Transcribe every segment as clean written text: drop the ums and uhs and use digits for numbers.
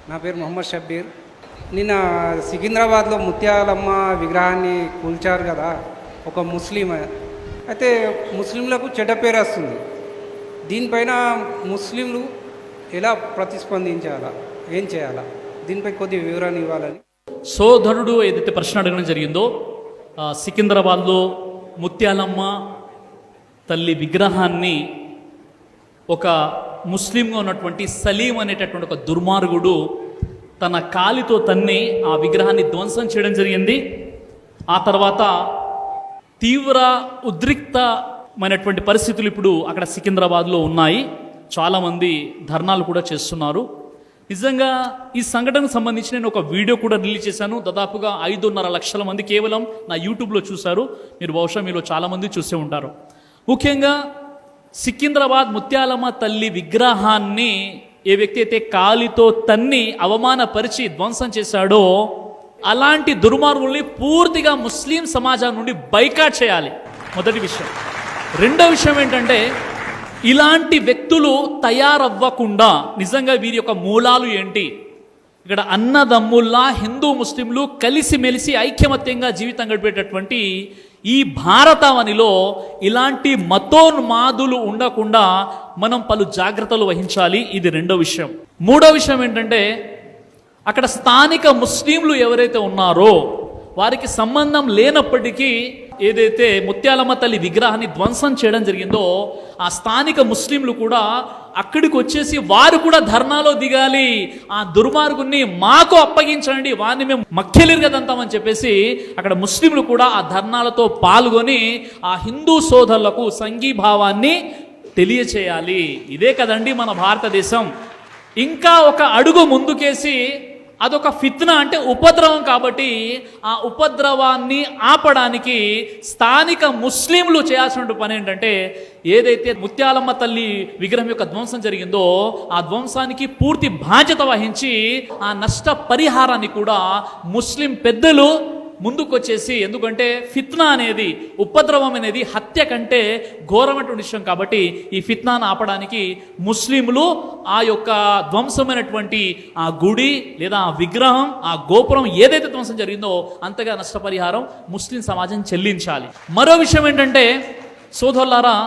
నా పేరు మొహమ్మద్ షబ్బీర్. నిన్న సికింద్రాబాద్లో ముత్యాలమ్మ విగ్రహాన్ని కూల్చారు కదా, ఒక ముస్లిం. అయితే ముస్లింలకు చెడ్డ పేరు వస్తుంది. దీనిపైన ముస్లింలు ఎలా ప్రతిస్పందించాలా, ఏం చేయాలా, దీనిపై కొద్ది వివరణ ఇవ్వాలని. సోదరుడు ఏదైతే ప్రశ్న అడగడం జరిగిందో, సికింద్రాబాద్లో ముత్యాలమ్మ తల్లి విగ్రహాన్ని ఒక ముస్లింగా ఉన్నటువంటి సలీం అనేటటువంటి ఒక దుర్మార్గుడు తన కాలితో తన్ని ఆ విగ్రహాన్ని ధ్వంసం చేయడం జరిగింది. ఆ తర్వాత తీవ్ర ఉద్రిక్తమైనటువంటి పరిస్థితులు ఇప్పుడు అక్కడ సికింద్రాబాద్లో ఉన్నాయి. చాలామంది ధర్నాలు కూడా చేస్తున్నారు. నిజంగా ఈ సంఘటనకు సంబంధించి నేను ఒక వీడియో కూడా రిలీజ్ చేశాను. దాదాపుగా 5.5 లక్షల మంది కేవలం నా యూట్యూబ్లో చూశారు. మీరు బహుశా మీలో చాలామంది చూసే ఉంటారు. ముఖ్యంగా సికింద్రాబాద్ ముత్యాలమ్మ తల్లి విగ్రహాన్ని ఏ వ్యక్తి అయితే కాలితో తన్ని అవమానపరిచి ధ్వంసం చేశాడో అలాంటి దుర్మార్గుల్ని పూర్తిగా ముస్లిం సమాజం నుండి బైకాట్ చేయాలి, మొదటి విషయం. రెండో విషయం ఏంటంటే, ఇలాంటి వ్యక్తులు తయారవ్వకుండా నిజంగా వీరి యొక్క మూలాలు ఏంటి, ఇక్కడ అన్నదమ్ముల్లా హిందూ ముస్లింలు కలిసిమెలిసి ఐక్యమత్యంగా జీవితం గడిపేటటువంటి ఈ భారతావనిలో ఇలాంటి మతోన్మాదులు ఉండకుండా మనం పలు జాగ్రత్తలు వహించాలి. ఇది రెండో విషయం. మూడో విషయం ఏంటంటే, అక్కడ స్థానిక ముస్లింలు ఎవరైతే ఉన్నారో వారికి సంబంధం లేనప్పటికీ ఏదైతే ముత్యాలమ్మ తల్లి విగ్రహాన్ని ధ్వంసం చేయడం జరిగిందో ఆ స్థానిక ముస్లింలు కూడా అక్కడికి వచ్చేసి వారు కూడా ధర్నాలో దిగాలి. ఆ దుర్మార్గుని మాకు అప్పగించండి, వారిని మేము మక్కెలిరగదంతామని చెప్పేసి అక్కడ ముస్లింలు కూడా ఆ ధర్నాలతో పాల్గొని ఆ హిందూ సోదరులకు సంఘీభావాన్ని తెలియచేయాలి. ఇదే కదండి మన భారతదేశం. ఇంకా ఒక అడుగు ముందుకేసి అదొక ఫిత్నా, అంటే ఉపద్రవం. కాబట్టి ఆ ఉపద్రవాన్ని ఆపడానికి స్థానిక ముస్లింలు చేయాల్సిన పని ఏంటంటే, ఏదైతే ముత్యాలమ్మ తల్లి విగ్రహం యొక్క ధ్వంసం జరిగిందో ఆ ధ్వంసానికి పూర్తి బాధ్యత వహించి ఆ నష్ట పరిహారాన్ని కూడా ముస్లిం పెద్దలు ముందుకొచ్చేసి, ఎందుకంటే ఫిత్నా అనేది, ఉపద్రవం అనేది హత్య కంటే ఘోరమైనటువంటి విషయం. కాబట్టి ఈ ఫిత్నాను ఆపడానికి ముస్లింలు ఆ యొక్క ధ్వంసమైనటువంటి ఆ గుడి లేదా ఆ విగ్రహం, ఆ గోపురం ఏదైతే ధ్వంసం జరిగిందో అంతగా నష్టపరిహారం ముస్లిం సమాజం చెల్లించాలి. మరో విషయం ఏంటంటే సోదరులారా,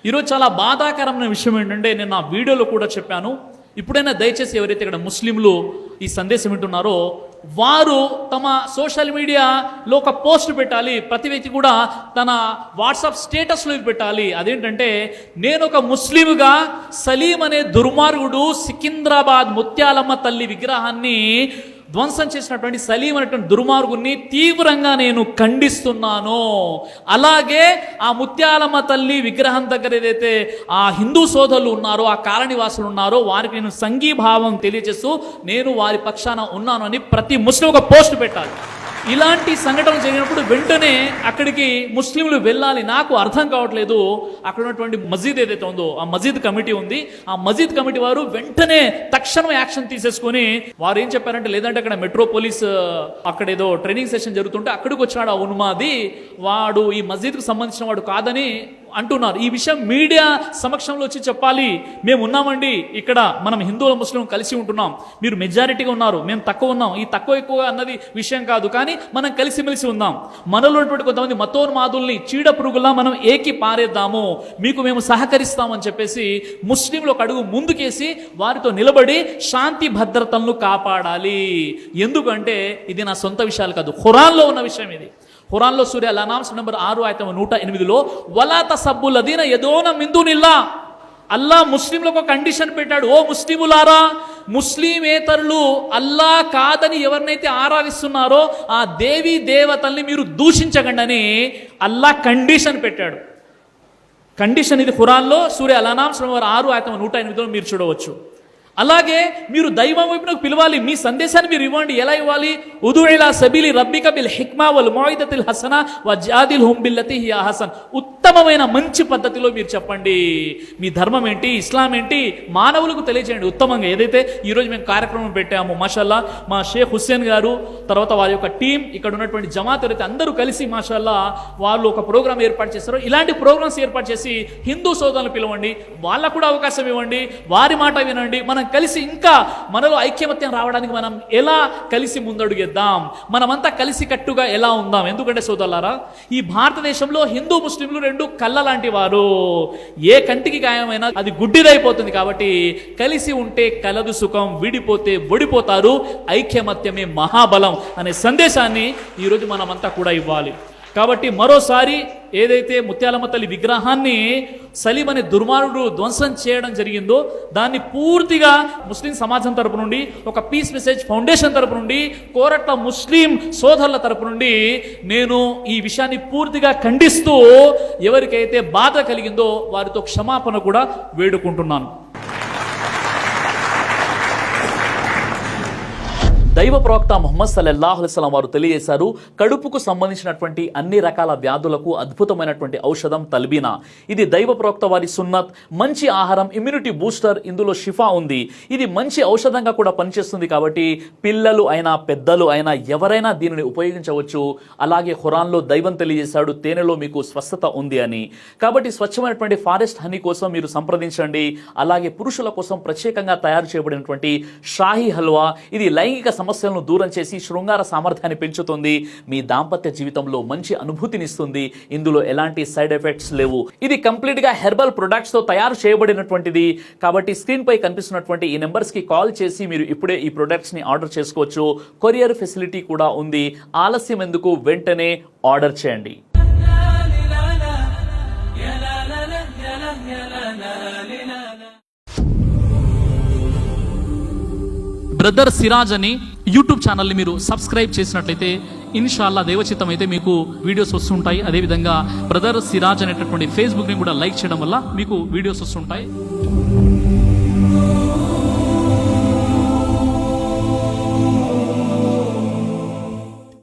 ఈరోజు చాలా బాధాకరమైన విషయం ఏంటంటే, నేను నా వీడియోలో కూడా చెప్పాను. ఇప్పుడైనా దయచేసి ఎవరైతే ఇక్కడ ముస్లింలు ఈ సందేశం వింటున్నారో వారు తమ సోషల్ మీడియాలో ఒక పోస్ట్ పెట్టాలి. ప్రతి వ్యక్తి కూడా తన వాట్సాప్ స్టేటస్లో పెట్టాలి. అదేంటంటే, నేను ఒక ముస్లింగా సలీం అనే దుర్మార్గుడు సికింద్రాబాద్ ముత్యాలమ్మ తల్లి విగ్రహాన్ని ధ్వంసం చేసినటువంటి సలీం అనేటువంటి దుర్మార్గుని తీవ్రంగా నేను ఖండిస్తున్నాను. అలాగే ఆ ముత్యాలమ్మ తల్లి విగ్రహం దగ్గర ఏదైతే ఆ హిందూ సోదరులు ఉన్నారో, ఆ కాలనివాసులు ఉన్నారో వారికి నేను సంఘీభావం తెలియజేస్తూ నేను వారి పక్షాన ఉన్నాను అని ప్రతి ముస్లిం ఒక పోస్ట్ పెట్టాలి. ఇలాంటి సంఘటనలు జరిగినప్పుడు వెంటనే అక్కడికి ముస్లింలు వెళ్ళాలి. నాకు అర్థం కావట్లేదు, అక్కడ ఉన్నటువంటి మసీద్ ఏదైతే ఉందో ఆ మసీద్ కమిటీ ఉంది, ఆ మసీద్ కమిటీ వారు వెంటనే తక్షణం యాక్షన్ తీసేసుకొని వారు ఏం చెప్పారంటే, లేదంటే అక్కడ మెట్రోపోలిస్ అక్కడ ఏదో ట్రైనింగ్ సెషన్ జరుగుతుంటే అక్కడికి వచ్చినాడు ఆ ఉన్మాది, వాడు ఈ మసీద్కు సంబంధించిన వాడు కాదని అంటున్నారు. ఈ విషయం మీడియా సమక్షంలో వచ్చి చెప్పాలి. మేము ఉన్నామండి, ఇక్కడ మనం హిందువుల ముస్లిం కలిసి ఉంటున్నాం, మీరు మెజారిటీగా ఉన్నారు, మేము తక్కువ ఉన్నాం, ఈ తక్కువ ఎక్కువ అన్నది విషయం కాదు, కానీ మనం కలిసిమెలిసి ఉందాం. మనలో ఉన్నటువంటి కొంతమంది మతోన్మాదుల్ని చీడ పురుగులా మనం ఏకి పారేద్దాము, మీకు మేము సహకరిస్తామని చెప్పేసి ముస్లింలు ఒక అడుగు ముందుకేసి వారితో నిలబడి శాంతి భద్రతలను కాపాడాలి. ఎందుకంటే ఇది నా సొంత విషయాలు కాదు, ఖురాన్లో ఉన్న విషయం ఇది. ఖురాన్లో సూర అల్-అనామ్ నంబర్ 6 ఆయత 108లో వలా తసబ్బుల్లదీన యదూన మిన్ దునిల్లా, అల్లా ముస్లింలకు ఒక కండిషన్ పెట్టాడు. ఓ ముస్లిములారా, ముస్లిమేతరులు అల్లా కాదని ఎవరినైతే ఆరాధిస్తున్నారో ఆ దేవీ దేవతల్ని మీరు దూషించకండి అని అల్లా కండిషన్ పెట్టాడు. కండిషన్ ఇది ఖురాన్లో సూర అల్-అనామ్ నంబర్ 6 ఆయత 108లో మీరు చూడవచ్చు. అలాగే మీరు దైవం వైపునకు పిలవాలి, మీ సందేశాన్ని మీరు ఇవ్వండి. ఎలా ఇవ్వాలి? ఉదు ఇలా సబీలి రబ్బిక బిల్ హిక్మా వల్ మౌఇదతిల్ హసనా వజాదిల్హుం బిల్లతి హియ అహసన్. ఉత్తమమైన మంచి పద్ధతిలో మీరు చెప్పండి. మీ ధర్మం ఏంటి, ఇస్లాం ఏంటి మానవులకు తెలియజేయండి ఉత్తమంగా. ఏదైతే ఈరోజు మేము కార్యక్రమం పెట్టాము, మాషాల్లా మా షేక్ హుస్సేన్ గారు తర్వాత వారి యొక్క టీం, ఇక్కడ ఉన్నటువంటి జమాత్ ఎవరైతే అందరూ కలిసి మాషాల్లా వాళ్ళు ఒక ప్రోగ్రామ్ ఏర్పాటు చేస్తారో, ఇలాంటి ప్రోగ్రామ్స్ ఏర్పాటు చేసి హిందూ సోదరులను పిలవండి, వాళ్ళకు కూడా అవకాశం ఇవ్వండి, వారి మాట వినండి. మన మనం కలిసి ఇంకా మనలో ఐక్యమత్యం రావడానికి మనం ఎలా కలిసి ముందడుగేద్దాం, మనమంతా కలిసి కట్టుగా ఎలా ఉందాం. ఎందుకంటే సోదరులారా, ఈ భారతదేశంలో హిందూ ముస్లింలు రెండు కళ్ళ లాంటి వారు. ఏ కంటికి గాయమైనా అది గుడ్డిదైపోతుంది. కాబట్టి కలిసి ఉంటే కలదు సుఖం, విడిపోతే ఒడిపోతారు, ఐక్యమత్యమే మహాబలం అనే సందేశాన్ని ఈరోజు మనమంతా కూడా ఇవ్వాలి. కాబట్టి మరోసారి ఏదైతే ముత్యాలమ్మ తల్లి విగ్రహాన్ని సలీం అనే దుర్మార్గుడు ధ్వంసం చేయడం జరిగిందో దాన్ని పూర్తిగా ముస్లిం సమాజం తరపు నుండి, ఒక పీస్ మెసేజ్ ఫౌండేషన్ తరపు నుండి, కోరట్ల ముస్లిం సోదరుల తరపు నుండి నేను ఈ విషయాన్ని పూర్తిగా ఖండిస్తూ ఎవరికైతే బాధ కలిగిందో వారితో క్షమాపణ కూడా వేడుకుంటున్నాను. దైవ ప్రవక్త ముహమ్మద్ సల్లల్లాహు అలైహి వసల్లం వారు తెలియజేశారు, కడుపుకు సంబంధించినటువంటి అన్ని రకాల వ్యాధులకు అద్భుతమైనటువంటి ఔషధం తల్బీనా. ఇది దైవ ప్రవక్త వారి సున్నత్, మంచి ఆహారం, ఇమ్యూనిటీ బూస్టర్, ఇందులో షిఫా ఉంది. ఇది మంచి ఔషధంగా కూడా పనిచేస్తుంది. కాబట్టి పిల్లలు అయినా పెద్దలు అయినా ఎవరైనా దీనిని ఉపయోగించవచ్చు. అలాగే ఖురాన్లో దైవం తెలియజేశాడు, తేనెలో మీకు స్వస్థత ఉంది అని. కాబట్టి స్వచ్ఛమైనటువంటి ఫారెస్ట్ హనీ కోసం మీరు సంప్రదించండి. అలాగే పురుషుల కోసం ప్రత్యేకంగా తయారు చేయబడినటువంటి షాహీ హల్వా, ఇది లైంగిక సమస్యలను దూరం చేసి శృంగార సామర్థ్యాన్ని పెంచుతుంది, మీ దాంపత్య జీవితంలో మంచి అనుభూతినిస్తుంది. ఇందులో ఎలాంటి సైడ్ ఎఫెక్ట్స్ లేవు. ఇది కంప్లీట్ గా హెర్బల్ ప్రొడక్ట్స్ తో తయారు చేయబడినటువంటిది. కాబట్టి స్క్రీన్ పై కనిపిస్తున్నటువంటి ఈ నెంబర్స్ కి కాల్ చేసి మీరు ఇప్పుడే ఈ ప్రొడక్ట్స్ ని ఆర్డర్ చేసుకోవచ్చు. కొరియర్ ఫెసిలిటీ కూడా ఉంది. ఆలస్యం ఎందుకు, వెంటనే ఆర్డర్ చేయండి. బ్రదర్ సిరాజ్ అని యూట్యూబ్ ఛానల్ని మీరు సబ్స్క్రైబ్ చేసినట్లయితే ఇన్షాల్లా దేవచిత్తం అయితే మీకు వీడియోస్ వస్తుంటాయి. అదేవిధంగా బ్రదర్ సిరాజ్ అనేటటువంటి ఫేస్బుక్ని కూడా లైక్ చేయడం వల్ల మీకు వీడియోస్ వస్తుంటాయి.